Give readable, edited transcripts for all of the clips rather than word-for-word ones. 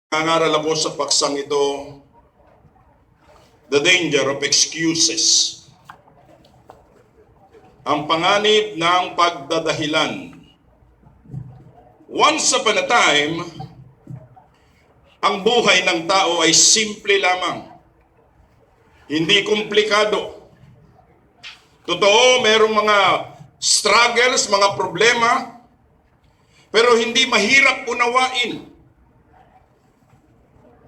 Nangaral ako sa paksang ito, The Danger of Excuses. Ang panganib ng pagdadahilan. Once upon a time, ang buhay ng tao ay simple lamang. Hindi komplikado. Totoo, merong mga struggles, mga problema, pero hindi mahirap unawain.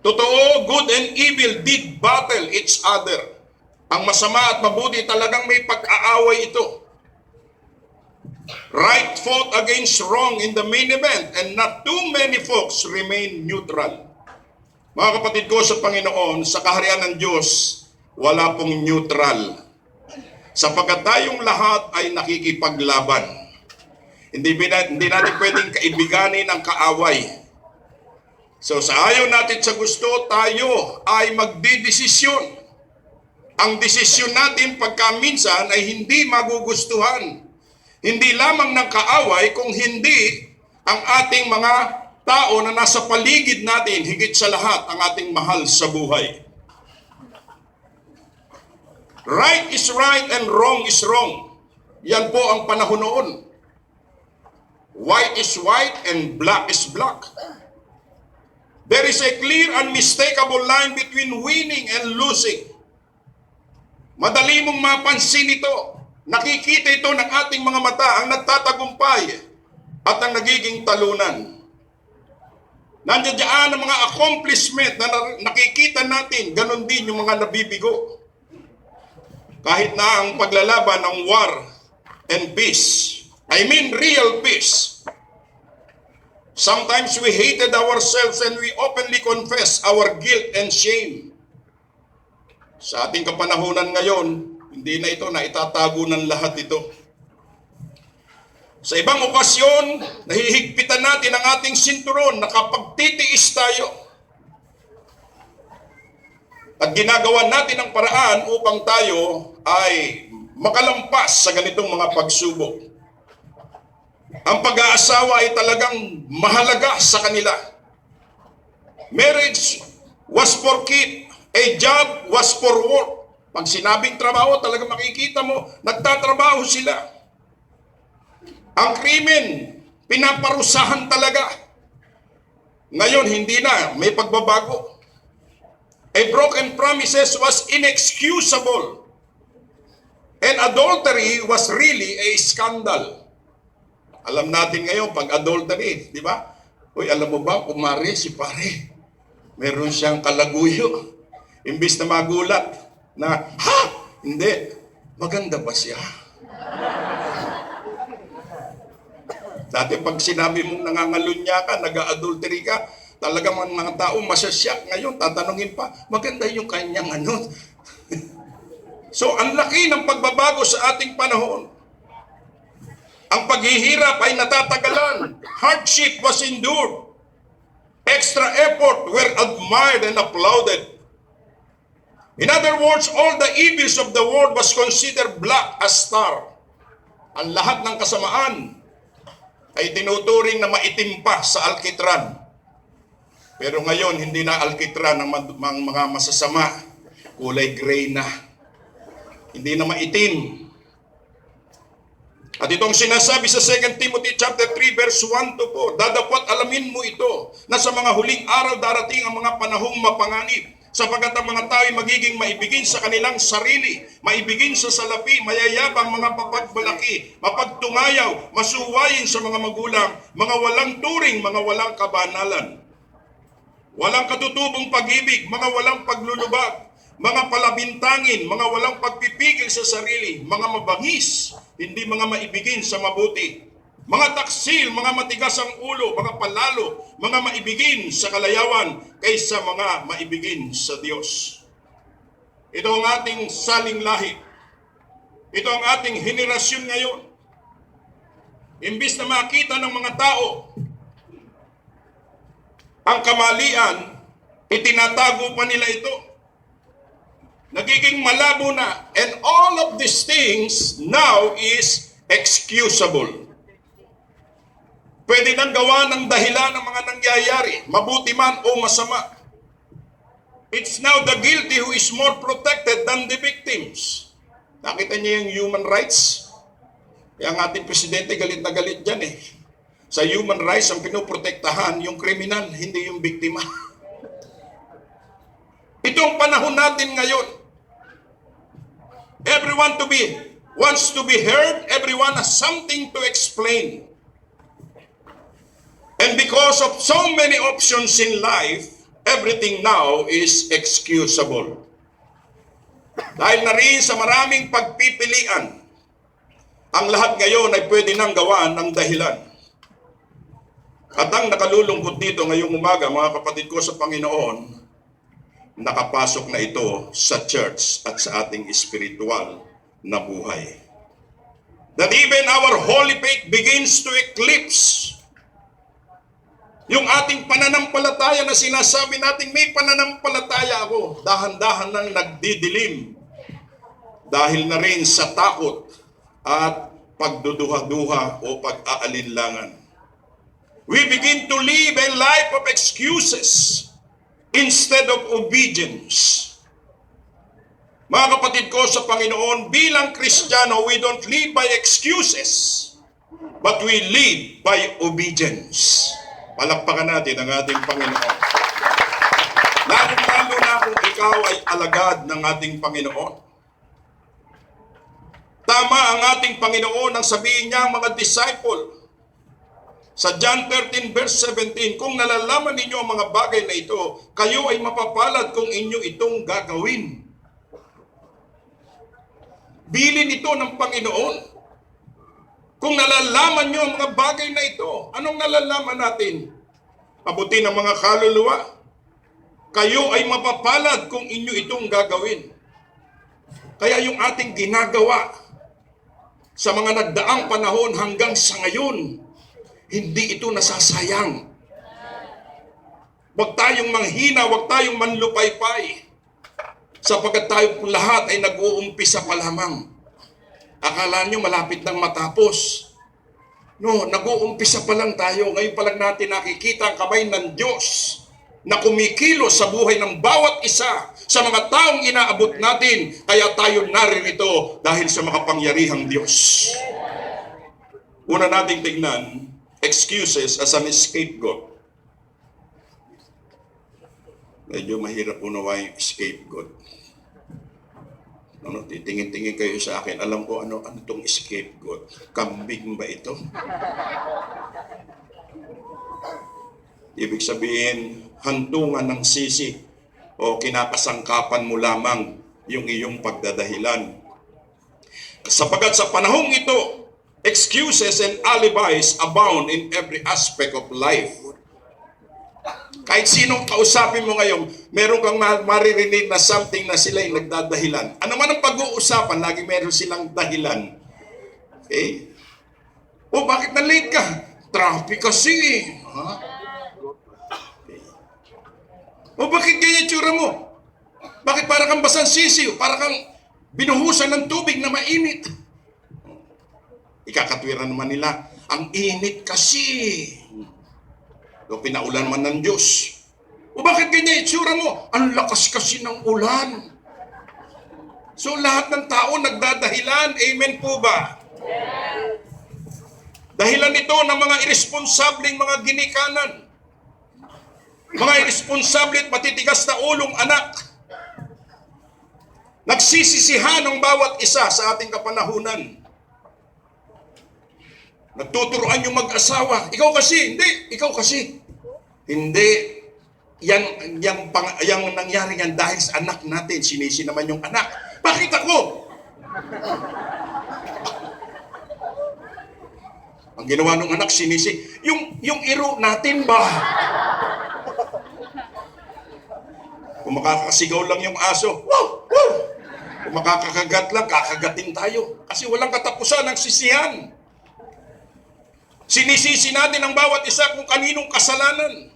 Totoo, good and evil did battle each other. Ang masama at mabuti talagang may pag-aaway ito. Right fought against wrong in the main event, and not too many folks remain neutral. Mga kapatid ko sa Panginoon, sa kaharian ng Diyos, wala pong neutral. Sapagkat tayong lahat ay nakikipaglaban. Hindi natin pwedeng kaibiganin ang kaaway. So sa ayaw natin sa gusto, tayo ay magdidesisyon. Ang desisyon natin pagka minsan ay hindi magugustuhan. Hindi lamang ng kaaway, kung hindi ang ating mga tao na nasa paligid natin, higit sa lahat ang ating mahal sa buhay. Right is right and wrong is wrong. Yan po ang panahon noon. White is white and black is black. There is a clear, unmistakable line between winning and losing. Madali mong mapansin ito. Nakikita ito ng ating mga mata, ang nagtatagumpay at ang nagiging talunan. Nandiyan dyan ang mga accomplishment na nakikita natin, ganon din yung mga nabibigo. Kahit na ang paglalaban ng war and peace, I mean real peace. Sometimes we hated ourselves and we openly confess our guilt and shame. Sa ating kapanahunan ngayon, hindi na ito na itatago ng lahat ito. Sa ibang okasyon, nahihigpitan natin ang ating sinturon, nakapagtitiis tayo. At ginagawa natin ang paraan upang tayo ay makalampas sa ganitong mga pagsubok. Ang pag-aasawa ay talagang mahalaga sa kanila. Marriage was for keep, a job was for work. Pag sinabing trabaho, talaga makikita mo, nagtatrabaho sila. Ang krimen, pinaparusahan talaga. Ngayon, hindi na, may pagbabago. A broken promises was inexcusable. And adultery was really a scandal. Alam natin ngayon, pag adultery, di ba? Uy, alam mo ba, kumari si pare, meron siyang kalaguyo. Imbis na magulat, na, ha? Hindi, maganda ba siya? Dati pag sinabi mong nangangalunya ka, nag-adultery ka, talagang mga tao masasyak. Ngayon, tatanungin pa, maganda yung kanyang ano. So, ang laki ng pagbabago sa ating panahon. Ang paghihirap ay natatagalan. Hardship was endured. Extra effort were admired and applauded. In other words, all the evils of the world was considered black as star. Ang lahat ng kasamaan ay tinuturing na maitim pa sa alkitran. Pero ngayon, hindi na alkitran ang mga masasama. Kulay gray na. Hindi na maitim. At itong sinasabi sa 2 Timothy chapter 3 verse 1 to 4, dadapot alamin mo ito, na sa mga huling araw darating ang mga panahong mapanganib, sapagkat ang mga tao ay magiging maibigin sa kanilang sarili, maibigin sa salapi, mayayabang, mga papagbalaki, mapagtungayaw, masuwayin sa mga magulang, mga walang turing, mga walang kabanalan, walang katutubong pag-ibig, mga walang paglulubag, mga palabintangin, mga walang pagpipigil sa sarili, mga mabangis, hindi mga maibigin sa mabuti, mga taksil, mga matigas ang ulo, mga palalo, mga maibigin sa kalayawan kaysa mga maibigin sa Diyos. Ito ang ating saling lahi. Ito ang ating henerasyon ngayon. Imbis na makita ng mga tao ang kamalian, itinatago pa nila ito. Nagiging malabo na. And all of these things now is excusable. Pwede nang gawa ng dahilan ng mga nangyayari, mabuti man o masama. It's now the guilty who is more protected than the victims. Nakita niyo yung human rights? Kaya ang ating presidente galit na galit dyan eh. Sa human rights, ang pinoprotektahan yung kriminal, hindi yung biktima. Ito ang panahon natin ngayon. Everyone wants to be heard, everyone has something to explain. And because of so many options in life, everything now is excusable. Dahil na rin sa maraming pagpipilian, ang lahat ngayon ay pwede nang gawaan ng dahilan. At ang nakalulungkot dito ngayong umaga, mga kapatid ko sa Panginoon, nakapasok na ito sa church at sa ating spiritual na buhay. That even our holy faith begins to eclipse yung ating pananampalataya na sinasabi natin, may pananampalataya ako, dahan-dahan nang nagdidilim dahil na rin sa takot at pagduduha-duha o pag-aalinlangan. We begin to live a life of excuses instead of obedience. Mga kapatid ko sa Panginoon, bilang Kristiyano, we don't live by excuses, but we live by obedience. Palakpakan natin ang ating Panginoon. Lalo na kung ikaw ay alagad ng ating Panginoon. Tama ang ating Panginoon ang sabihin niya mga disciple. Sa John 13 verse 17, kung nalalaman ninyo ang mga bagay na ito, kayo ay mapapalad kung inyo itong gagawin. Bilin ito ng Panginoon. Kung nalalaman nyo ang mga bagay na ito, anong nalalaman natin? Abutin ng mga kaluluwa. Kayo ay mapapalad kung inyo itong gagawin. Kaya yung ating ginagawa sa mga nagdaang panahon hanggang sa ngayon, hindi ito nasasayang. Huwag tayong manghina, huwag tayong manlupaypay. Sapagkat tayo lahat ay nag-uumpisa pa lamang. Akala nyo malapit nang matapos. No, nag-uumpisa pa lang tayo. Ngayon pa lang natin nakikita ang kamay ng Diyos na kumikilos sa buhay ng bawat isa sa mga taong inaabot natin. Kaya tayo naririto dahil sa makapangyarihang Diyos. Una nating tignan, excuses as an scapegoat. Medyo mahirap unawain yung scapegoat. Titingin-tingin kayo sa akin. Alam ko ano itong scapegoat. Kambing ba ito? Ibig sabihin, hantungan ng sisi o kinakasangkapan mo lamang yung iyong pagdadahilan. Sapagat sa panahong ito, excuses and alibis abound in every aspect of life. Kahit sinong kausapin mo ngayon, meron kang maririnig na something na sila'y nagdadahilan. Ano man ang pag-uusapan, lagi meron silang dahilan. Okay? O bakit na late ka? Traffic kasi. Ha? Okay. O bakit ganyan tsura mo? Bakit para kang basang sisiw? Para kang binuhusan ng tubig na mainit? Ikakatwiran naman nila, ang init kasi. O pinaulan man ng Diyos. O bakit ganyan itsura mo? Ang lakas kasi ng ulan. So lahat ng tao nagdadahilan. Amen po ba? Yeah. Dahilan ito ng mga irresponsableng mga ginikanan. Mga irresponsable at matitigas na ulong anak. Nagsisisihan ang bawat isa sa ating kapanahunan. Nagtuturuan yung mag-asawa. Ikaw kasi, hindi. Ikaw kasi. Hindi. Yang nangyari yan dahil sa anak natin. Sinisi naman yung anak. Bakit ako? Ang ginawa ng anak, sinisi. Yung iro natin ba? Kung makakasigaw lang yung aso, wow! Wow! Kung makakakagat lang, kakagatin tayo. Kasi walang katapusan ang sisihan. Sinisisi natin ang bawat isa kung kaninong kasalanan.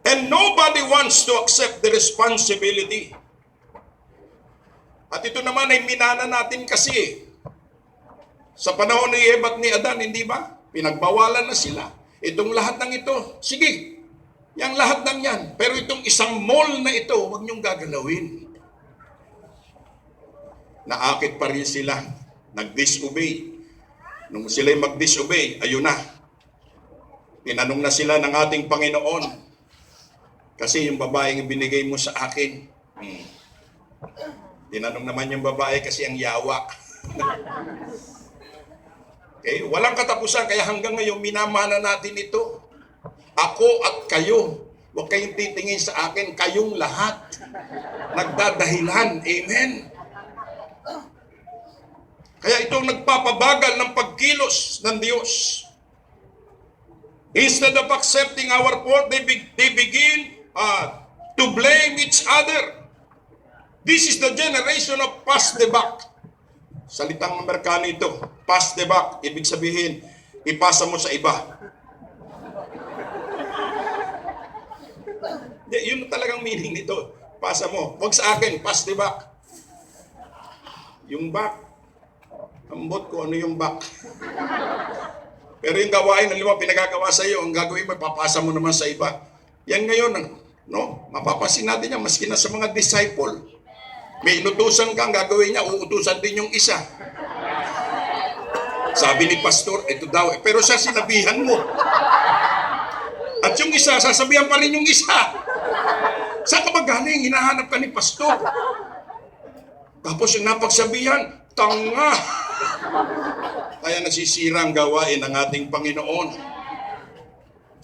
And nobody wants to accept the responsibility. At ito naman ay minana natin kasi. Sa panahon ni Eva at ni Adan, hindi ba? Pinagbawalan na sila. Itong lahat ng ito, sige, yang lahat ng yan. Pero itong isang mall na ito, huwag niyong gagalawin. Naakit pa rin sila. Nag-disobey. Nung sila'y mag-disobey, ayun na. Tinanong na sila ng ating Panginoon. Kasi yung babaeng binigay mo sa akin. Tinanong naman yung babae kasi ang yawa. Okay? Walang katapusan, kaya hanggang ngayon minamana natin ito. Ako at kayo. Huwag kayong titingin sa akin, kayong lahat. Nagdadahilan. Amen. Kaya itong nagpapabagal ng pagkilos ng Diyos. Instead of accepting our fault, they begin to blame each other. This is the generation of pass the buck. Salitang Amerikano ito, pass the buck. Ibig sabihin, ipasa mo sa iba. Yun talagang meaning nito. Pasa mo. Huwag sa akin, pass the buck. Yung buck, ambot ko ano yung buck. Pero yung gawain ng lima pinagagawa sa iyo, ang gagawin mo, papasa mo naman sa iba. Yan ngayon, no? Mapapasin natin yan, maski na sa mga disciple. May inutusan kang gagawin niya, uutusan din yung isa. Sabi ni pastor, ito daw. Pero siya sinabihan mo. At yung isa, sasabihan pa rin yung isa. Saan ka ba galing? Hinahanap ka ni pastor. Tapos yung napagsabihan, tanga. Kaya nasisira ang gawain ng ating Panginoon.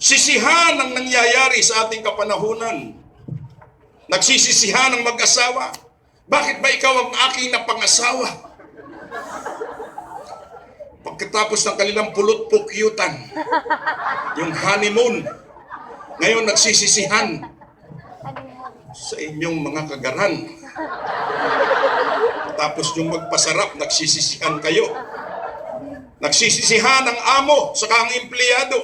Sisihan ang nangyayari sa ating kapanahunan. Nagsisisihan ang mag-asawa. Bakit ba ikaw ang aking napangasawa? Pagkatapos ng kanilang pulot-pukyutan, yung honeymoon, ngayon nagsisisihan sa inyong mga kagaran. Tapos yung magpasarap, nagsisisihan kayo. Nagsisisihan ang amo sa ang empleyado.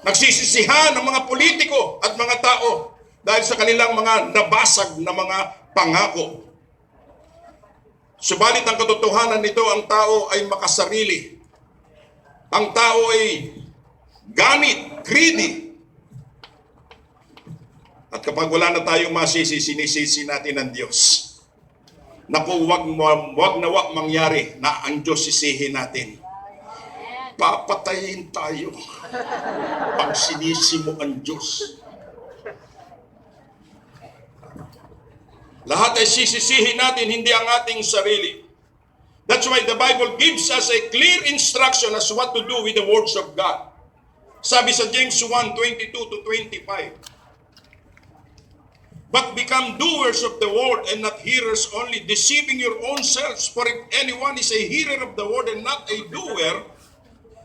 Nagsisisihan ang mga politiko at mga tao dahil sa kanilang mga nabasag na mga pangako. Subalit ang katotohanan nito, ang tao ay makasarili. Ang tao ay ganit, greedy. At kapag wala na tayong masisi, sinisisi natin ang Diyos. Naku, wag na wag mangyari na ang Diyos sisihin natin. Papatayin tayo pag sinisi mo ang Diyos. Lahat ay sisisihin natin, hindi ang ating sarili. That's why the Bible gives us a clear instruction as what to do with the words of God. Sabi sa James 1:22-25, but become doers of the word and not hearers only, deceiving your own selves. For if anyone is a hearer of the word and not a doer,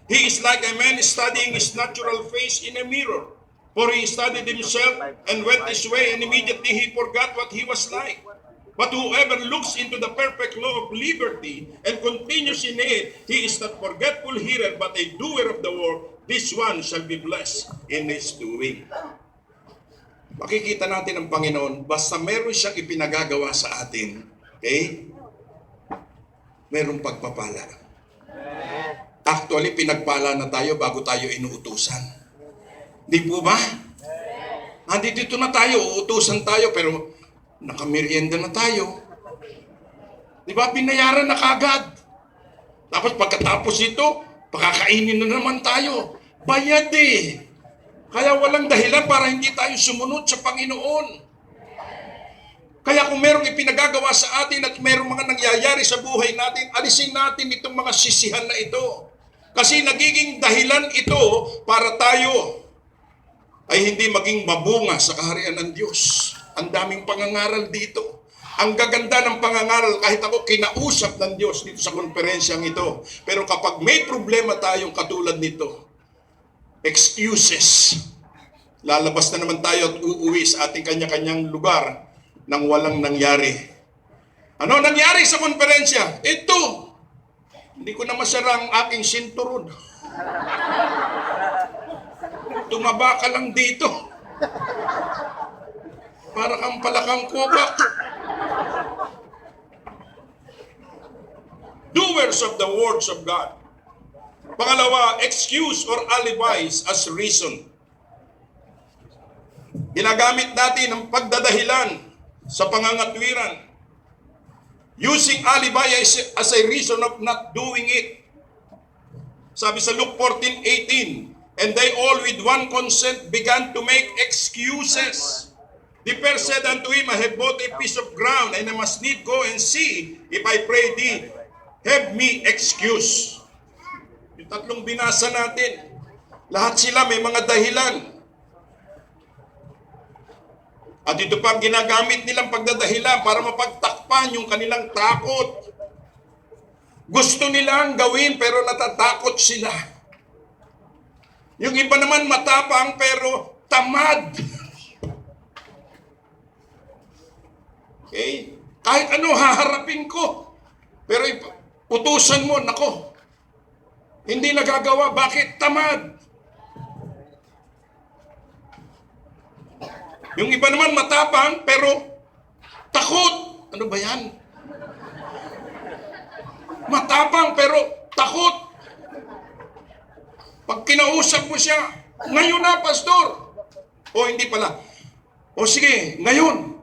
he is like a man studying his natural face in a mirror. For he studied himself and went his way, and immediately he forgot what he was like. But whoever looks into the perfect law of liberty and continues in it, he is not forgetful hearer, but a doer of the word. This one shall be blessed in his doing. Makikita natin ang Panginoon, basta meron siyang ipinagagawa sa atin, okay? Merong pagpapala. Actually, pinagpala na tayo bago tayo inuutusan. Di po ba? Dito na tayo, uutusan tayo, pero nakamerienda na tayo. Di ba? Binayaran na kagad. Tapos pagkatapos ito, pakakainin na naman tayo. Bayad eh. Kaya walang dahilan para hindi tayo sumunod sa Panginoon. Kaya kung merong ipinagagawa sa atin at merong mga nangyayari sa buhay natin, alisin natin itong mga sisihan na ito. Kasi nagiging dahilan ito para tayo ay hindi maging mabunga sa kaharian ng Diyos. Ang daming pangangaral dito. Ang gaganda ng pangangaral, kahit ako kinausap ng Diyos dito sa konferensyang ito. Pero kapag may problema tayong katulad nito, excuses, lalabas na naman tayo at uuwi sa ating kanya-kanyang lugar nang walang nangyari. Ano nangyari sa konferensya? Ito, hindi ko na masara ang aking sinturod. Tumaba ka lang dito. Para kang palakang kubak. Doers of the words of God. Pangalawa, excuse or alibis as reason. Ginagamit natin ang pagdadahilan sa pangangatwiran. Using alibi as a reason of not doing it. Sabi sa Luke 14:18, and they all with one consent began to make excuses. The first said unto him, I have bought a piece of ground, and I must need go and see if I pray thee, have me excuse. Yung tatlong binasa natin, lahat sila may mga dahilan. At ito pa ang ginagamit nilang pagdadahilan para mapagtakpan yung kanilang takot. Gusto nilang gawin pero natatakot sila. Yung iba naman matapang pero tamad. Okay? Kahit ano haharapin ko. Pero utusan mo, nako. Hindi nagagawa. Bakit? Tamad. Yung iba naman matapang pero takot. Ano ba yan? Matapang pero takot. Pag kinausap mo siya, ngayon na, pastor. O hindi pala. O sige, ngayon.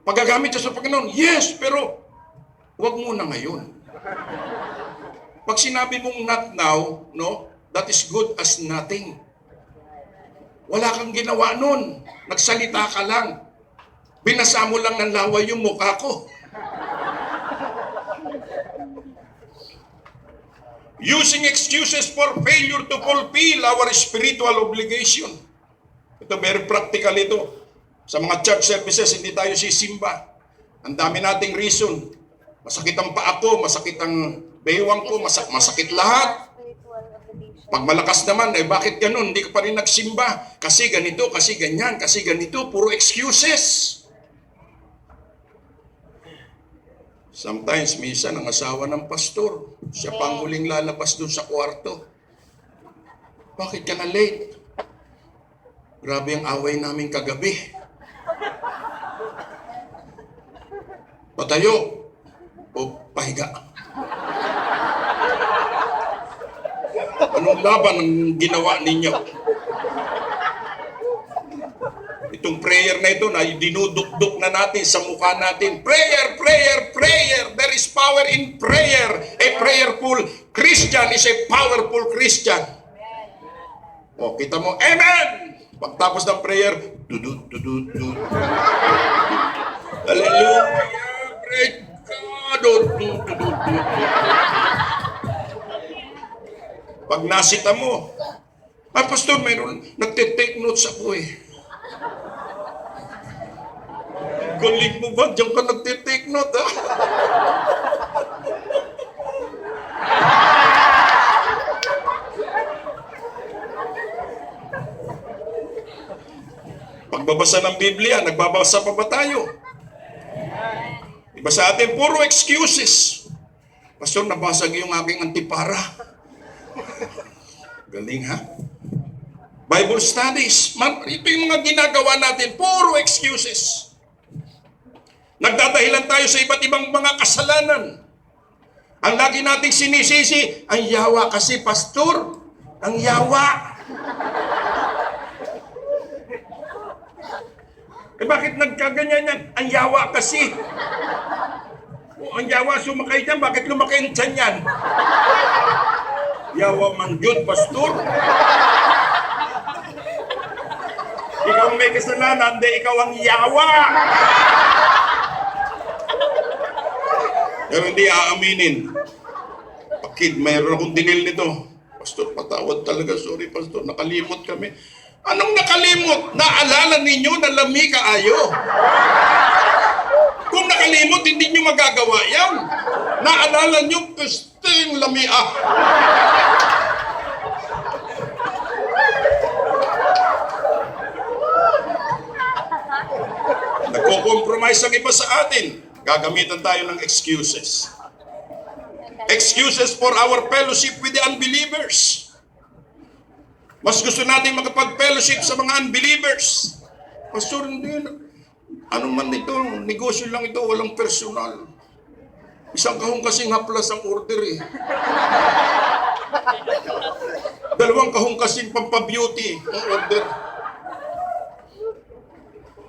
Pagagamit siya sa Panginoon. Yes, pero wag muna ngayon. Pag sinabi mong not now, no, that is good as nothing. Wala kang ginawa nun. Nagsalita ka lang. Binasa mo lang ng laway yung mukha ko. Using excuses for failure to fulfill our spiritual obligation. Ito, very practical ito. Sa mga church services, hindi tayo sisimba. Ang dami nating reason. Masakit ang paa ko, masakit ang baywang ko, masakit lahat. Pag malakas naman, bakit ganun? Hindi ka pa rin nagsimba. Kasi ganito, kasi ganyan, kasi ganito. Puro excuses. Sometimes, minsan, ang asawa ng pastor, siya pang huling lalabas dun sa kwarto. Bakit ka na late? Grabe ang away namin kagabi. Patayo o pahiga. Anong laban ang ginawa ninyo? Itong prayer na ito na dinudukduk na natin sa mukha natin. Prayer, prayer, prayer. There is power in prayer. A prayerful Christian is a powerful Christian. O, kita mo, amen! Pagtapos ng prayer, dudut, dudut, dudut. Hallelujah! Praise God! Dudut, dudut, dudut. Pag nasita mo, pastor, mayroon, nagtitake notes ako eh. Galing mo ba? Diyan ka nagtitake note, ha? Pagbabasa ng Biblia, nagbabasa pa ba tayo? Iba sa atin, puro excuses. Pastor, nabasag yung aking antipara. Galing, ha? Bible studies. Ito yung mga ginagawa natin. Puro excuses. Nagdadahilan tayo sa iba't ibang mga kasalanan. Ang lagi nating sinisisi, ang yawa kasi, pastor. Ang yawa. Bakit nagkaganyan yan? Ang yawa kasi. O, ang yawa sumakay dyan, bakit lumaki ang tiyan yan? Yawa man yun, pastor. Ikaw may kasalanan, di ikaw ang yawa. Pero hindi aaminin. Pakid, mayroon akong dinil nito. Pastor, patawad talaga. Sorry, pastor. Nakalimot kami. Anong nakalimot? Naalala ninyo na lami kaayo. Kung nakalimot, hindi nyo magagawa yan. Naalala nyo, gusto yung lami Nagko-compromise ang iba sa atin. Gagamitan tayo ng excuses. Excuses for our fellowship with the unbelievers. Mas gusto natin makapag-fellowship sa mga unbelievers. Pastor, hindi. Ano man ito, negosyo lang ito, walang personal. Isang kahong kasing haplas ang order eh. 2 kahong kasing pampabeauty ang order.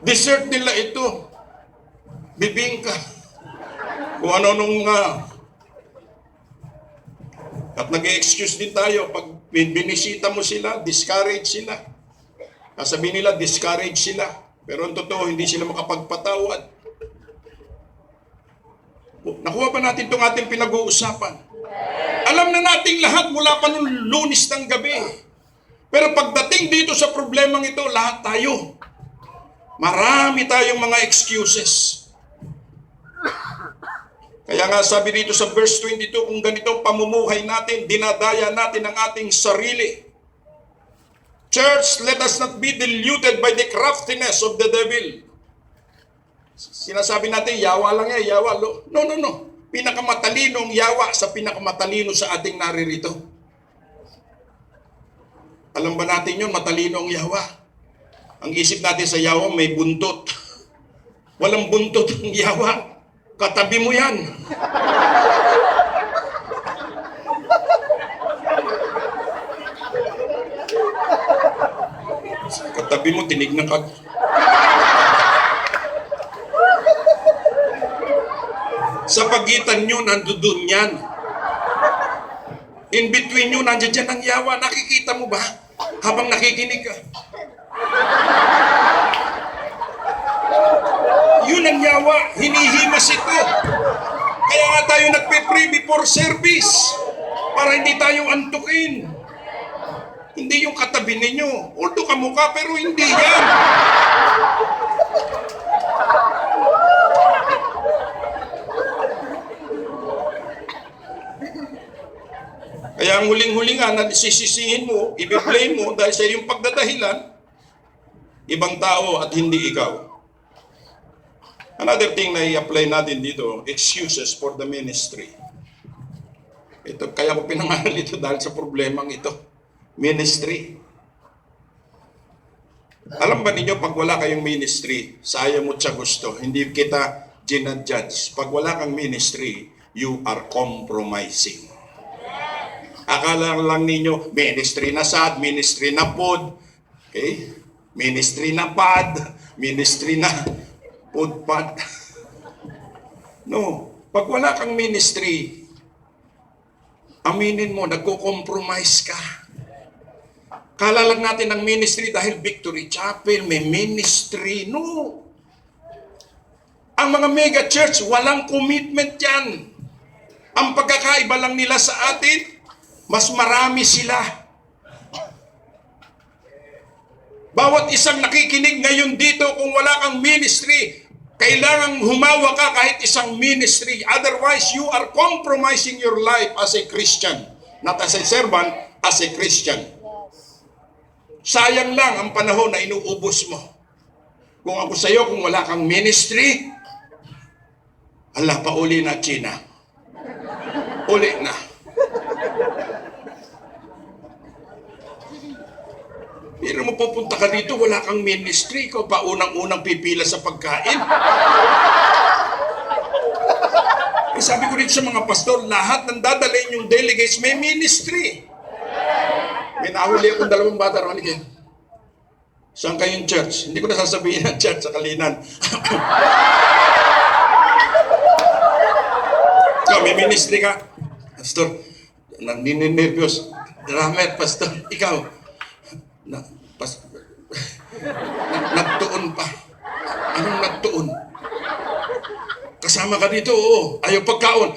Dessert nila ito. Bibingka. Kung ano nung at nag-excuse din tayo. Pag binisita mo sila, discourage sila. Sabihin nila, discourage sila. Pero ang totoo, hindi sila makapagpatawad. Nakuha pa natin itong ating pinag-uusapan. Alam na nating lahat mula pa nung Lunes ng gabi. Pero pagdating dito sa problemang ito, lahat tayo. Marami tayong mga excuses. Kaya nga sabi dito sa verse 22, kung ganitong pamumuhay natin, dinadaya natin ang ating sarili. Church, let us not be deluded by the craftiness of the devil. Sinasabi natin, yawa lang yan, yawa. No. Pinakamatalinong yawa sa pinakamatalino sa ating naririto. Alam ba natin yun, matalinong yawa? Ang isip natin sa yawa, may buntot. Walang buntot ang yawa. Katabi mo yan. Katabi mo, tinignan ka. Sa pagitan nyo, nandoon yan. In between nyo, nandiyan dyan ang yawa. Nakikita mo ba? Habang nakikinig ka. Yun ang yawa. Hinihimas ito. Kaya nga tayo nagpe-pray before service. Para hindi tayo antukin. Hindi yung katabi ninyo. Although kamukha, pero hindi yan. Kaya ang huling-huli nga na sisisihin mo, i-blame mo dahil sa iyong pagdadahilan, ibang tao at hindi ikaw. Another thing na i-apply natin dito, excuses for the ministry. Ito, kaya ko pinangalan ito dahil sa problemang ito. Ministry. Alam ba ninyo, pag wala kayong ministry, sayang mo siya gusto, hindi kita ginadjudge. Pag wala kang ministry, you are compromising. Akala lang ninyo, ministry na sad, ministry na pod, okay? Ministry na pad, ministry na podpad. No, pag wala kang ministry, aminin mo, nagko-compromise ka. Kala lang natin ang ministry dahil Victory Chapel, may ministry. No. Ang mga mega church, walang commitment yan. Ang pagkakaiba lang nila sa atin, mas marami sila. Bawat isang nakikinig ngayon dito, kung wala kang ministry, kailangang humawa ka kahit isang ministry. Otherwise, you are compromising your life as a Christian. Not as a servant, as a Christian. Sayang lang ang panahon na inuubos mo. Kung ako sa iyo, kung wala kang ministry, ala pa uli na China. Uli na. Pero mo pupunta ka dito, wala kang ministry, ikaw pa unang-unang pipila sa pagkain. Eh, sabi ko rin sa mga pastor, lahat ng dadalhin yung delegates may ministry. May nahuli akong 2 bata, Ronnie. Saan kayong church? Hindi ko na sasabihin ang church sa Kalinan. Ikaw, may ministry ka? Pastor, naninervyos. Drummer, pastor, ikaw. Nagtuon pa. Anong nagtuon? Kasama ka dito, oo. Ayaw pagkaon.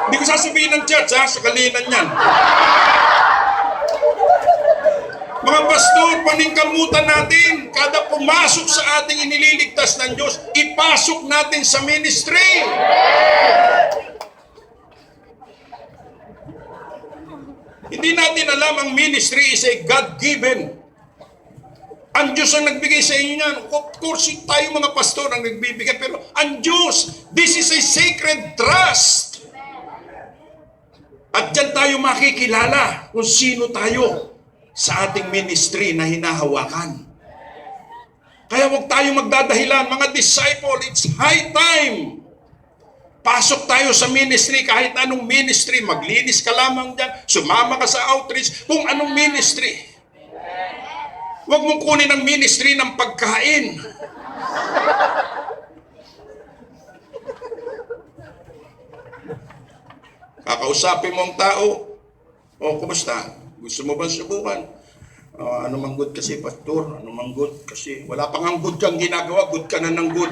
Hindi ko sasabihin ng church, ha? Sa Kalinan yan. Mga pastor, paningkamutan natin. Kada pumasok sa ating inililigtas ng Diyos, ipasok natin sa ministry. Hindi natin alam ang ministry is a God-given. Ang Diyos ang nagbigay sa inyo yan. Of course, tayo mga pastor ang nagbibigay, pero ang Diyos, this is a sacred trust. At dyan tayo makikilala kung sino tayo sa ating ministry na hinahawakan. Kaya huwag tayo magdadahilan, mga disciple, it's high time Pasok tayo sa ministry, kahit anong ministry, maglinis ka lamang dyan, sumama ka sa outreach, kung anong ministry. Huwag mong kunin ang ministry ng pagkain. Kakausapin mo ang tao, kumusta? Gusto mo ba subukan? Ano mang good kasi, pastor? Ano mang good kasi? Wala pang ang good kang ginagawa, good ka na ng good.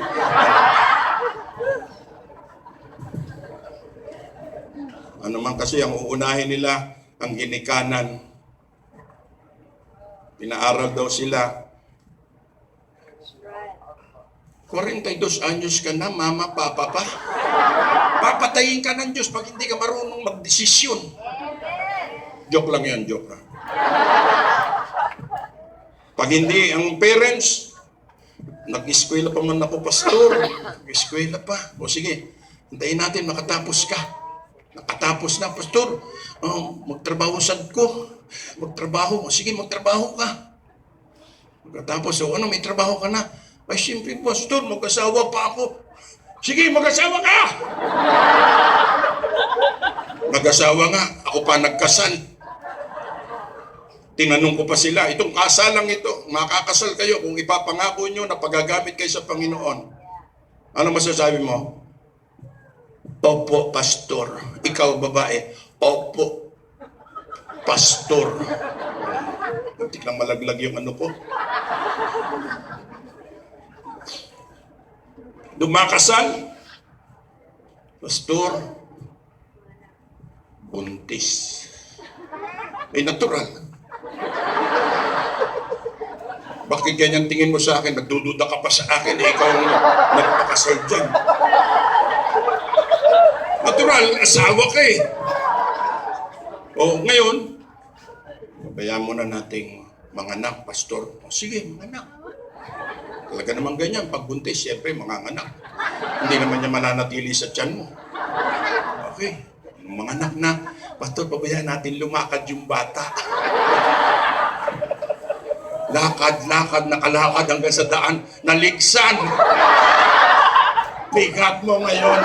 Ano man kasi ang uunahin nila, ang ginikanan. Pinaaral daw sila. 42 anyos ka na, mama, papa pa. Papatayin ka ng Diyos pag hindi ka marunong magdesisyon. Joke lang yan, joke lang. Pag hindi, ang parents, nag-eskwela pa man ako, pastor. Nag-eskwela pa. O sige, hintayin natin, makatapos ka. Nakatapos na, pastor. Magtrabaho sad ko. Magtrabaho. Sige, magtrabaho ka. Magkatapos, ano, may trabaho ka na? Ay, siyempre, pastor, mag-asawa pa ako. Sige, mag-asawa ka! Mag-asawa nga. Ako pa nagkasal. Tinanong ko pa sila, itong kasalang ito, makakasal kayo kung ipapangako nyo na pagagamit kayo sa Panginoon. Ano masasabi mo? Opo, pastor. Ikaw, babae. Opo, pastor. Kuntik lang malaglag yung ano ko. Dumakasal. Pastor, buntis. Natural. Bakit ganyan tingin mo sa akin? Nagdududa ka pa sa akin. Ikaw ang nagpakasal dyan. Natural, asawa ka eh. Ngayon, babayaan mo na nating mga anak, pastor. Sige, mga anak. Talaga naman ganyan. Pag buntis, siyempre, mga anak. Hindi naman niya mananatili sa tiyan mo. Okay. Mga anak na, pastor, pabayaan natin lumakad yung bata. Lakad, nakalakad hanggang sa daan, naligsan. Bigat mo ngayon.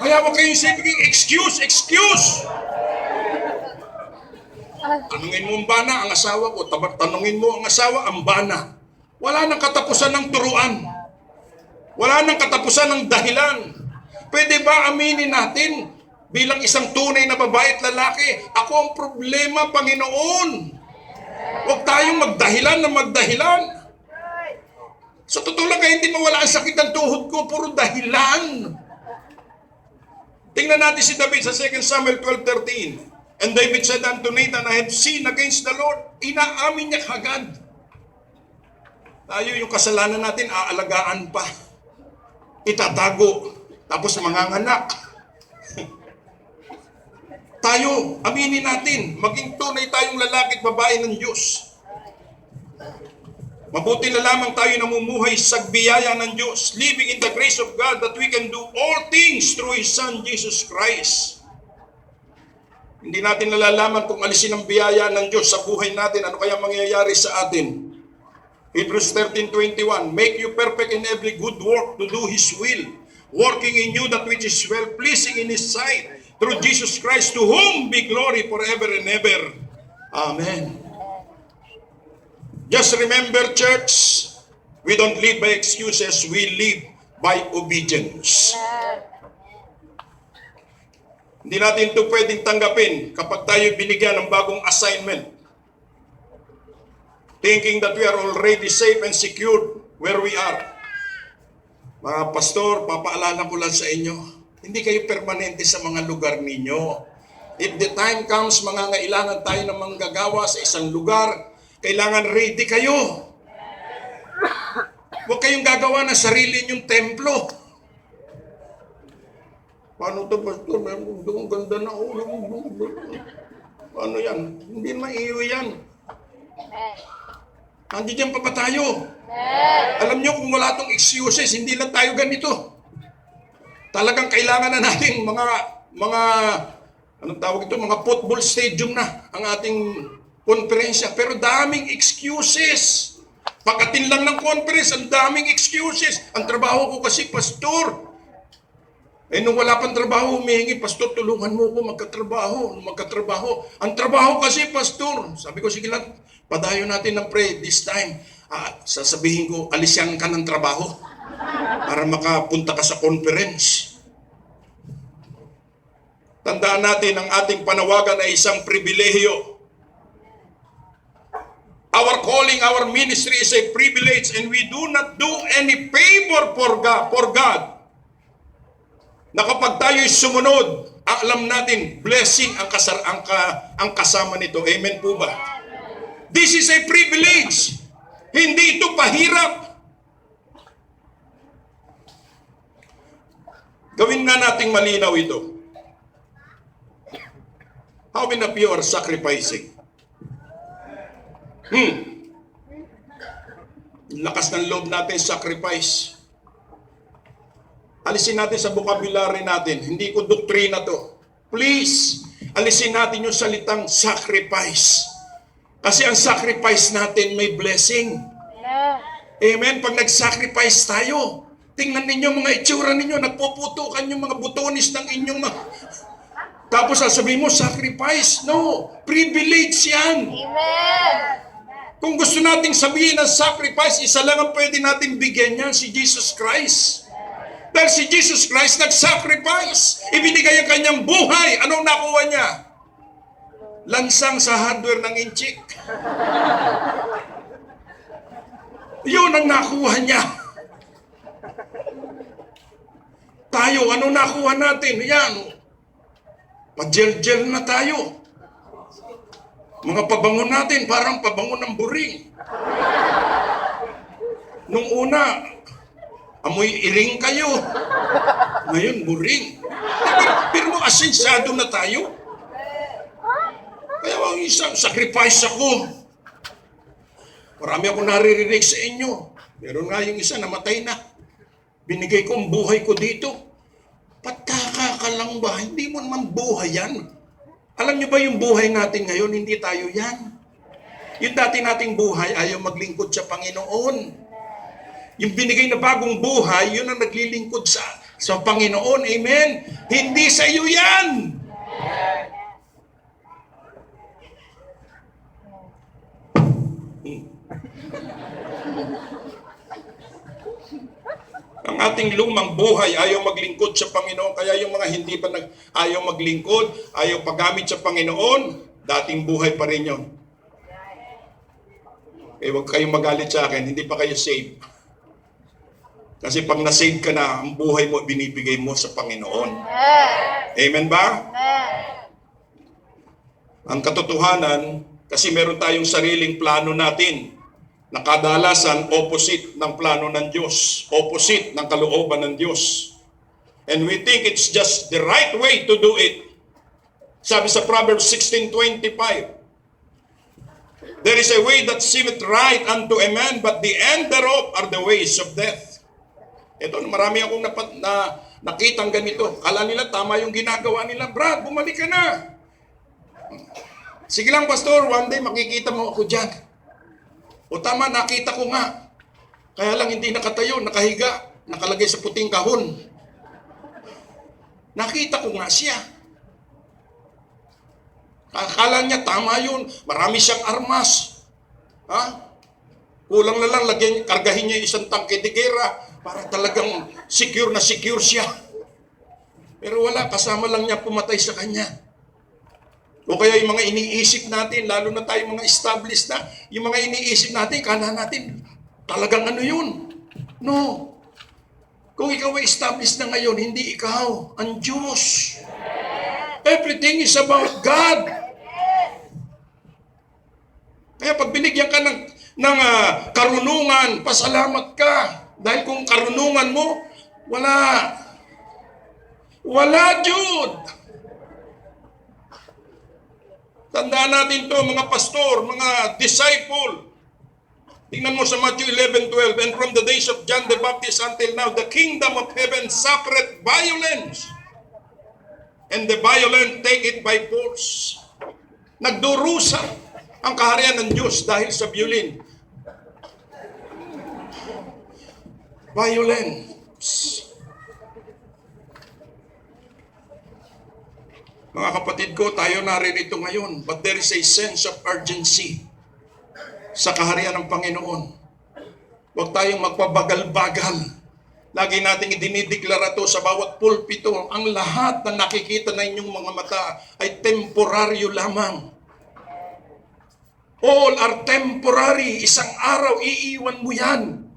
Kaya huwag kayong sabing, excuse. Tanungin mo ang bana, ang asawa ko. Tanungin mo ang asawa, ang bana. Wala nang katapusan ng turuan. Wala nang katapusan ng dahilan. Pwede ba aminin natin, bilang isang tunay na babae at lalaki, ako ang problema, Panginoon. Huwag tayong magdahilan. Sa totoo lang, kaya hindi mawala ang sakit ng tuhod ko, puro dahilan. Tingnan natin si David sa 2 Samuel 12:13. And David said unto Nathan, I have sinned against the Lord. Inaamin niya kagad. Tayo yung kasalanan natin, aalagaan pa. Itatago. Tapos manganganak. Tayo, aminin natin, maging tunay tayong lalaki at babae ng Diyos. Mabuti na lamang tayo namumuhay sa biyaya ng Diyos, living in the grace of God that we can do all things through His Son, Jesus Christ. Hindi natin nalalaman kung alisin ang biyaya ng Diyos sa buhay natin, ano kaya mangyayari sa atin. Hebrews 13:21, make you perfect in every good work to do His will, working in you that which is well-pleasing in His sight, through Jesus Christ, to whom be glory forever and ever. Amen. Just remember, church, we don't live by excuses, we live by obedience. Hindi natin ito pwedeng tanggapin kapag tayo binigyan ng bagong assignment. Thinking that we are already safe and secure where we are. Mga pastor, papaalala ko lang sa inyo, hindi kayo permanente sa mga lugar ninyo. If the time comes, mangangailangan tayo ng manggagawa sa isang lugar, kailangan ready kayo. Huwag kayong gagawa ng sarili ninyong templo. Paano ito, pastor? Ang ganda na ulo. Paano yan? Hindi maiyo yan. Nandiyan pa ba tayo? Alam nyo, kung wala tong excuses, hindi lang tayo ganito. Talagang kailangan na natin mga anong tawag ito, mga football stadium na ang ating konferensya. Pero daming excuses. Pagdating lang ng conference, ang daming excuses. Ang trabaho ko kasi, pastor. Nung wala pang trabaho, humihingi, pastor, tulungan mo ko magkatrabaho. Ang trabaho kasi, pastor. Sabi ko, sige lang, padayo natin ng pray this time. Sasabihin ko, alisyan ka ng trabaho para makapunta ka sa conference. Tandaan natin, ang ating panawagan ay isang pribilehiyo. Our calling, our ministry is a privilege, and we do not do any favor for God. Na kapag tayo'y sumunod, alam natin, blessing ang kasama nito. Amen po ba? This is a privilege. Hindi ito pahirap. Gawin nga nating malinaw ito. How many of you are sacrificing? Lakas ng loob natin, sacrifice. Alisin natin sa vocabulary natin. Hindi ko doktrina to. Please, alisin natin yung salitang sacrifice. Kasi ang sacrifice natin may blessing. Amen? Pag nag-sacrifice tayo, tingnan ninyo mga itsura ninyo, nagpuputukan yung mga butonis ng inyong mga... Tapos sasabihin mo, sacrifice. No, privilege yan. Amen. Kung gusto nating sabihin ng sacrifice, isa lang ang pwede nating bigyan niyan, si Jesus Christ. Dahil si Jesus Christ nag-sacrifice. Ibinigay ang kanyang buhay. Anong nakuha niya? Lansang sa hardware ng inchik. Yun ang nakuha niya. Tayo, anong nakuha natin? Yan. Pa-gel-gel na tayo. Mga pabango natin, parang pabango ng buring. Nung una, amoy iring kayo. Ngayon, buring. Pero asensyado na tayo. Kaya ang isang sacrifice ako. Marami akong naririnig sa inyo. Meron nga yung isa, namatay na. Binigay ko ang buhay ko dito. Pataka ka lang ba? Hindi mo naman buhay yan. Alam niyo ba yung buhay natin ngayon, hindi tayo yan. Yung dati nating buhay, ayaw maglingkod sa Panginoon. Yung binigay na bagong buhay, yun ang naglilingkod sa Panginoon. Amen? Hindi sa iyo yan. Ang ating lumang buhay ayaw maglingkod sa Panginoon. Kaya yung mga hindi pa ayaw maglingkod, ayaw paggamit sa Panginoon, dating buhay pa rin yun. Huwag kayong magalit sa akin, hindi pa kayo saved. Kasi pag na-save ka na, ang buhay mo binibigay mo sa Panginoon. Amen ba? Ang katotohanan, kasi meron tayong sariling plano natin na kadalasan opposite ng plano ng Diyos, opposite ng kalooban ng Diyos. And we think it's just the right way to do it. Sabi sa Proverbs 16:25, there is a way that seemeth right unto a man, but the end thereof are the ways of death. Ito, marami akong nakitang ganito. Kala nila tama yung ginagawa nila. Brad, bumalik ka na. Sige lang, pastor, one day makikita mo ako dyan. O tama, nakita ko nga. Kaya lang hindi nakatayo, nakahiga, nakalagay sa puting kahon. Nakita ko nga siya. Akala niya tama yun. Marami siyang armas. Kulang na lang, kargahin niya isang tangke de gera para talagang secure na secure siya. Pero wala, kasama lang niya pumatay sa kanya. O kaya yung mga iniisip natin, lalo na tayo mga established na, yung mga iniisip natin, kala natin, talagang ano yun? No. Kung ikaw ay established na ngayon, hindi ikaw, ang Diyos. Everything is about God. Kaya pag binigyan ka ng karunungan, pasalamat ka. Dahil kung karunungan mo, wala. Wala, Jude. Tandaan natin to, mga pastor, mga disciple. Tingnan mo sa Matthew 11:12, and from the days of John the Baptist until now, the kingdom of heaven suffereth violence, and the violent take it by force. Nagdurusa ang kaharian ng Diyos dahil sa violin. Violence. Mga kapatid ko, tayo naririto ngayon, but there is a sense of urgency sa kaharian ng Panginoon. Huwag tayong magpabagal-bagal. Lagi nating idinideklara to sa bawat pulpito, ang lahat na nakikita na inyong mga mata ay temporaryo lamang. All are temporary. Isang araw, iiwan mo yan.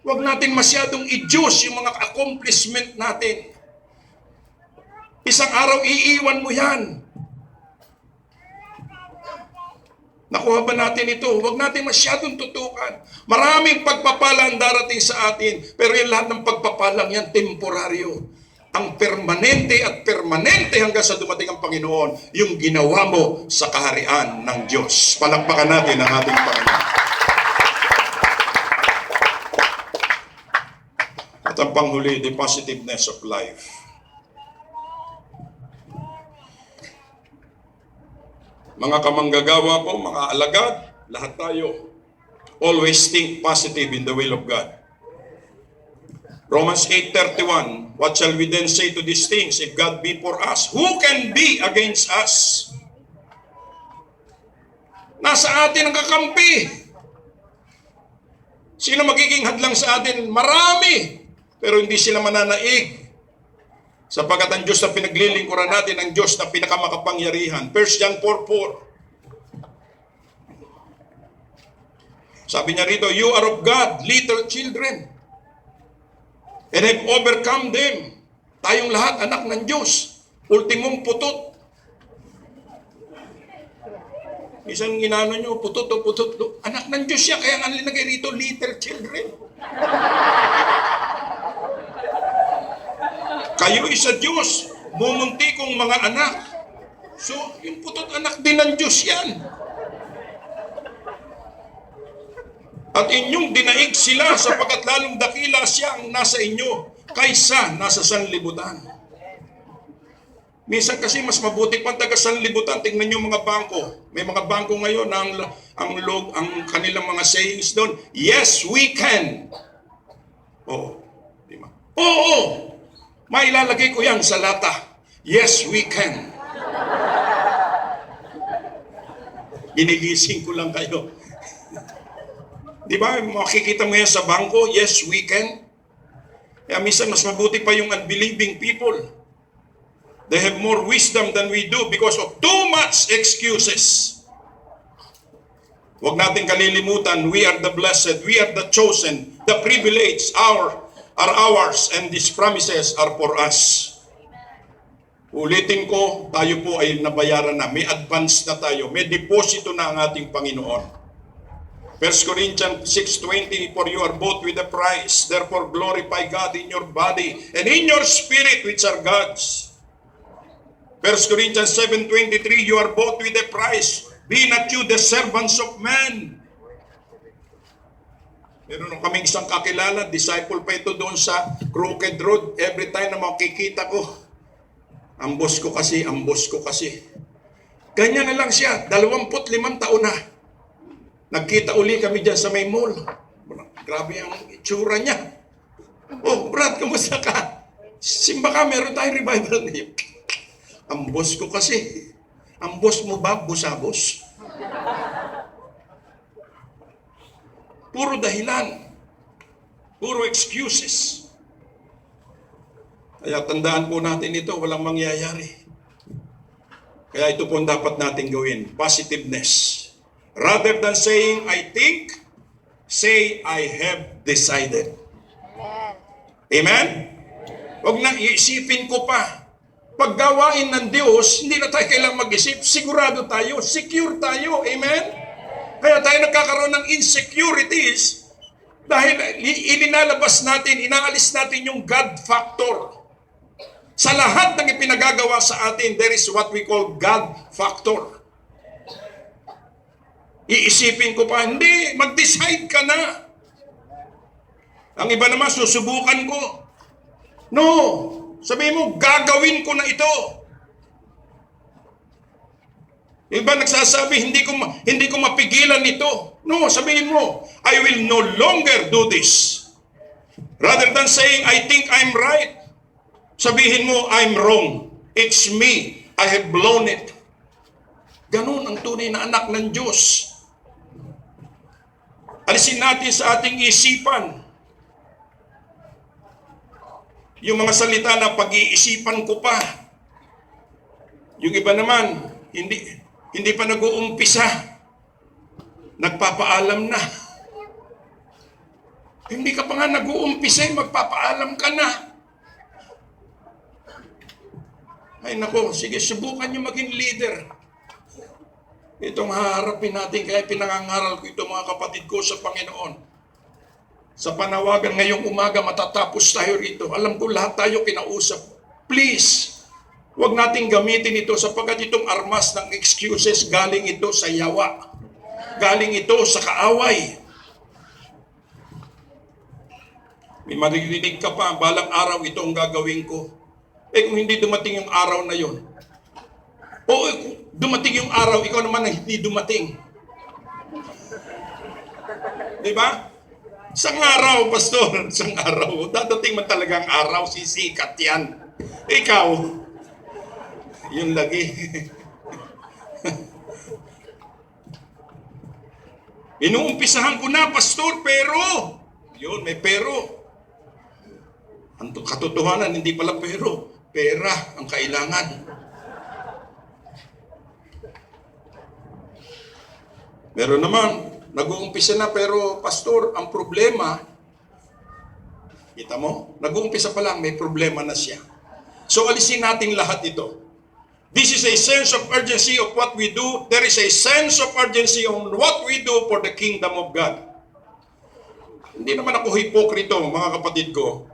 Huwag natin masyadong i-juice yung mga accomplishment natin. Isang araw, iiwan mo yan. Nakuha ba natin ito? Huwag natin masyadong tutukan. Maraming pagpapala ang darating sa atin, pero yung lahat ng pagpapalang yan, temporaryo. Ang permanente at permanente hanggang sa dumating ang Panginoon, yung ginawa mo sa kaharian ng Diyos. Palakpakan natin ang ating Panginoon. At ang panghuli, the positiveness of life. Mga kamanggagawa po, mga alagad, lahat tayo, always think positive in the will of God. Romans 8:31, what shall we then say to these things? If God be for us, who can be against us? Nasa atin ang kakampi. Sino magiging hadlang sa atin? Marami. Pero hindi sila mananaig. Sapagkat ang Diyos na pinaglilingkuran natin, ang Diyos na pinakamakapangyarihan. 1 John 4:4. Sabi niya rito, you are of God, little children, and have overcome them. Tayong lahat, anak ng Diyos. Ultimong putot. Isang inano nyo, putot o putot. Anak ng Diyos siya, kaya nga nilagay rito, little children. Kayo isa Diyos, mumunti kong mga anak. So, yung putot anak din ng Diyos yan. At inyong dinaig sila sapagkat lalong dakila siya ang nasa inyo kaysa nasa sanlibutan. Minsan kasi mas mabuti pang taga sanlibutan. Tingnan nyo mga bangko. May mga bangko ngayon na ang kanilang mga sayings doon, yes, we can. Oo. Di ba? Oo. Mailalagay ko yan sa lata. Yes, we can. Ginigising ko lang kayo. Di ba? Makikita mo yan sa bangko. Yes, we can. Kaya minsan mas mabuti pa yung unbelieving people. They have more wisdom than we do because of too much excuses. Huwag natin kalilimutan, we are the blessed, we are the chosen, the privileged, are ours, and these promises are for us. Ulitin ko, tayo po ay nabayaran na. May advance na tayo. May deposito na ang ating Panginoon. 1 Corinthians 6:20, for you are bought with a price. Therefore glorify God in your body and in your spirit which are God's. 1 Corinthians 7:23, you are bought with a price. Be not you the servants of man. Meron kaming isang kakilala, disciple pa ito doon sa Crooked Road. Every time na makikita ko, ang boss ko kasi. Ganyan na lang siya, 25 taon na. Nagkita uli kami dyan sa may mall. Grabe ang itsura niya. Oh, Brad, kamusta ka? Simba ka, meron tayong revival ngayon. Ang boss ko kasi. Ang boss mo ba, busabos? Puro dahilan. Puro excuses. Kaya tandaan po natin ito, walang mangyayari. Kaya ito po ang dapat natin gawin. Positiveness. Rather than saying, I think, say, I have decided. Amen? Huwag na iisipin ko pa. Paggawain ng Diyos, hindi na tayo kailang mag-isip. Sigurado tayo, secure tayo. Amen? Kaya tayo nagkakaroon ng insecurities dahil ininalabas natin, inaalis natin yung God factor. Sa lahat ng ipinagagawa sa atin, there is what we call God factor. Iisipin ko pa, hindi, mag-decide ka na. Ang iba naman, susubukan ko. No, sabihin mo, gagawin ko na ito. Iba nagsasabi, hindi ko mapigilan ito. No, sabihin mo, I will no longer do this. Rather than saying, I think I'm right, sabihin mo, I'm wrong. It's me. I have blown it. Ganun ang tunay na anak ng Diyos. Alisin natin sa ating isipan yung mga salita na pag-iisipan ko pa. Yung iba naman, hindi pa nag-uumpisa. Nagpapaalam na. Hindi ka pa nga nag-uumpisa, magpapaalam ka na. Ay nako, sige, subukan nyo maging leader. Itong haharapin natin, kaya pinangangaral ko ito mga kapatid ko sa Panginoon. Sa panawagan ngayong umaga, matatapos tayo rito. Alam ko lahat tayo kinausap. Please, huwag nating gamitin ito sapagkat itong armas ng excuses galing ito sa yawa. Galing ito sa kaaway. May maririnig ka pa, balang araw ito ang gagawin ko. Eh kung hindi dumating yung araw na yon, o dumating yung araw, ikaw naman ang hindi dumating. Di ba? Sang araw, pastor, sang araw. Dadating man talagang araw, sisikat yan. Ikaw, yun lagi. Inuumpisahan ko na, pastor, pero, yun, may pero. Ang katotohanan, hindi pala pero. Pera ang kailangan. Meron naman, nag-uumpisa na pero pastor, ang problema, kita mo, nag-uumpisa pa lang, may problema na siya. So alisin natin lahat ito. This is a sense of urgency of what we do. There is a sense of urgency on what we do for the kingdom of God. Hindi naman ako hipokrito, mga kapatid ko.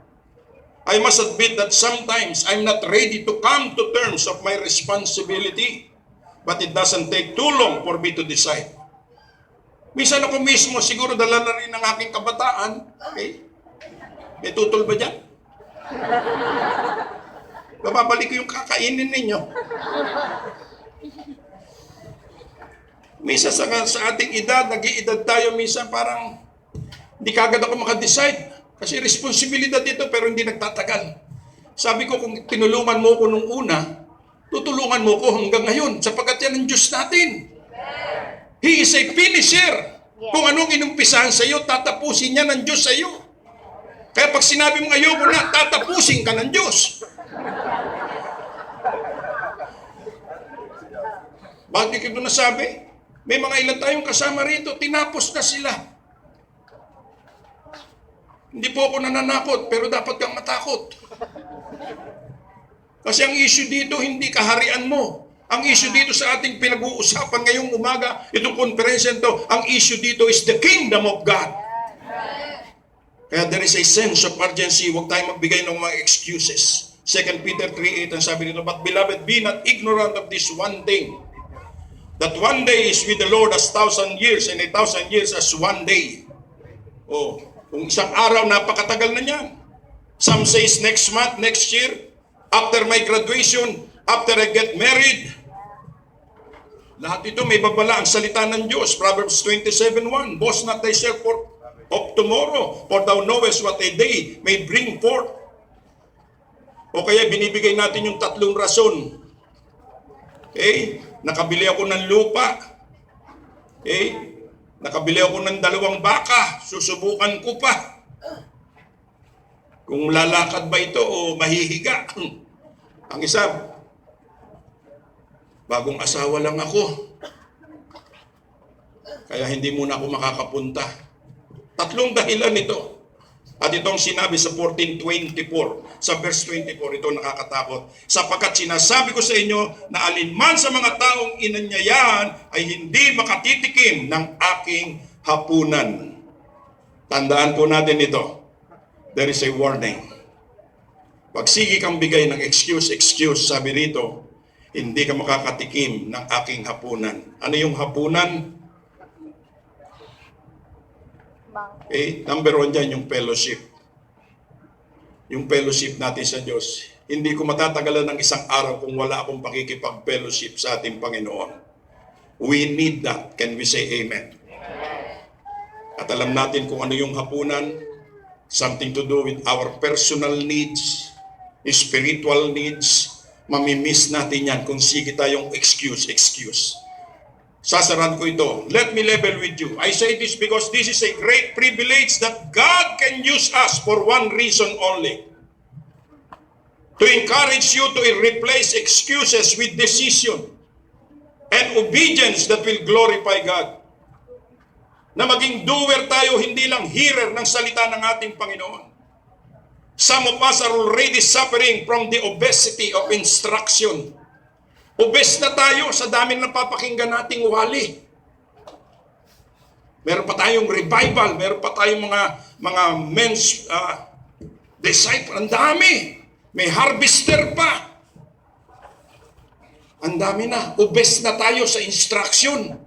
I must admit that sometimes I'm not ready to come to terms of my responsibility. But it doesn't take too long for me to decide. Minsan ako mismo, siguro dala na rin ng aking kabataan. Okay? May tutol ba dyan? Bababalik ko yung kakainin ninyo. Minsan sa ating edad, nag-iedad tayo, minsan parang hindi kagad ako makadecide. Kasi responsibilidad dito pero hindi nagtatagal. Sabi ko, kung tinulungan mo ko nung una, tutulungan mo ko hanggang ngayon sapagkat yan ang Diyos natin. He is a finisher. Kung anong inumpisahan sa iyo, tatapusin niya ng Diyos sa iyo. Kaya pag sinabi mong ayoko na, tatapusin ka ng Diyos. Bakit ito nasabi? May mga ilan tayong kasama rito, tinapos na sila. Hindi po ako nananakot, pero dapat kang matakot. Kasi ang issue dito, hindi kaharian mo. Ang issue dito sa ating pinag-uusapan ngayong umaga, itong konferensya ito, ang issue dito is the kingdom of God. Kaya there is a sense of urgency. Huwag tayong magbigay ng mga excuses. 2 Peter 3:8 ang sabi nito, but beloved, be not ignorant of this one thing, that one day is with the Lord as 1,000 years, and 1,000 years as one day. Oh, kung isang araw, napakatagal na niyan. Some says next month, next year, after my graduation, after I get married. Lahat ito may babala ang salita ng Diyos. Proverbs 27:1, boast not thyself of tomorrow, for thou knowest what a day may bring forth. O kaya binibigay natin yung tatlong rason. Okay? Nakabili ako ng lupa. Okay? Nakabili ako ng 2 baka, susubukan ko pa. Kung lalakad ba ito o mahihiga. Ang isa, bagong asawa lang ako. Kaya hindi muna ako makakapunta. 3 dahilan ito. At itong sinabi sa 14:24, sa verse 24, ito nakakatakot. Sapagkat sinasabi ko sa inyo na alinman sa mga taong inanyayahan ay hindi makatitikim ng aking hapunan. Tandaan po natin ito. There is a warning. Pag sige kang bigay ng excuse, sabi rito, hindi ka makakatikim ng aking hapunan. Ano yung hapunan? Okay, number 1 dyan, yung fellowship. Yung fellowship natin sa Diyos. Hindi ko matatagalan ng isang araw kung wala akong pakikipag-fellowship sa ating Panginoon. We need that. Can we say amen? At alam natin kung ano yung hapunan. something to do with our personal needs, spiritual needs, mamimiss natin yan kung sige tayong excuse. Sasaran ko ito. Let me level with you. I say this because this is a great privilege that God can use us for one reason only. To encourage you to replace excuses with decision and obedience that will glorify God. Na maging doer tayo, hindi lang hearer ng salita ng ating Panginoon. Some of us are already suffering from the obesity of instruction. Obes na tayo sa dami ng napapakinggan nating wali. Meron pa tayong revival, meron pa tayong mga men's disciple. Ang dami. May harvester pa. Ang dami na. Obes na tayo sa instruction,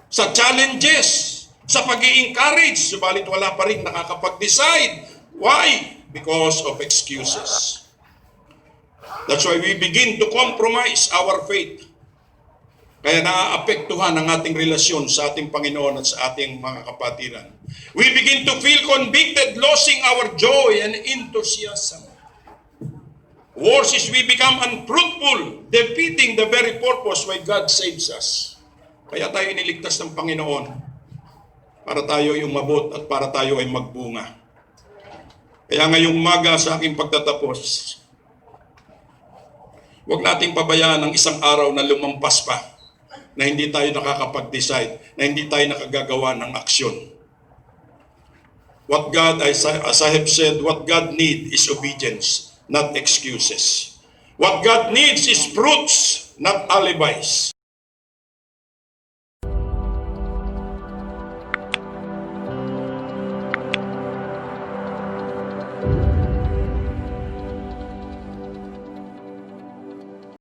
sa challenges, sa pag-i-encourage. Subalit wala pa rin nakakapag-decide. Why? Because of excuses. That's why we begin to compromise our faith. Kaya naaapektuhan ang ating relasyon sa ating Panginoon at sa ating mga kapatiran. We begin to feel convicted, losing our joy and enthusiasm. Worse is we become unfruitful, defeating the very purpose why God saves us. Kaya tayo iniligtas ng Panginoon para tayo ay umabot at para tayo ay magbunga. Kaya ngayong umaga sa aking pagtatapos, huwag nating pabayaan ang isang araw na lumampas pa na hindi tayo nakakapag-decide, na hindi tayo nakagagawa ng aksyon. What God, as I have said, what God needs is obedience, not excuses. What God needs is fruits, not alibis.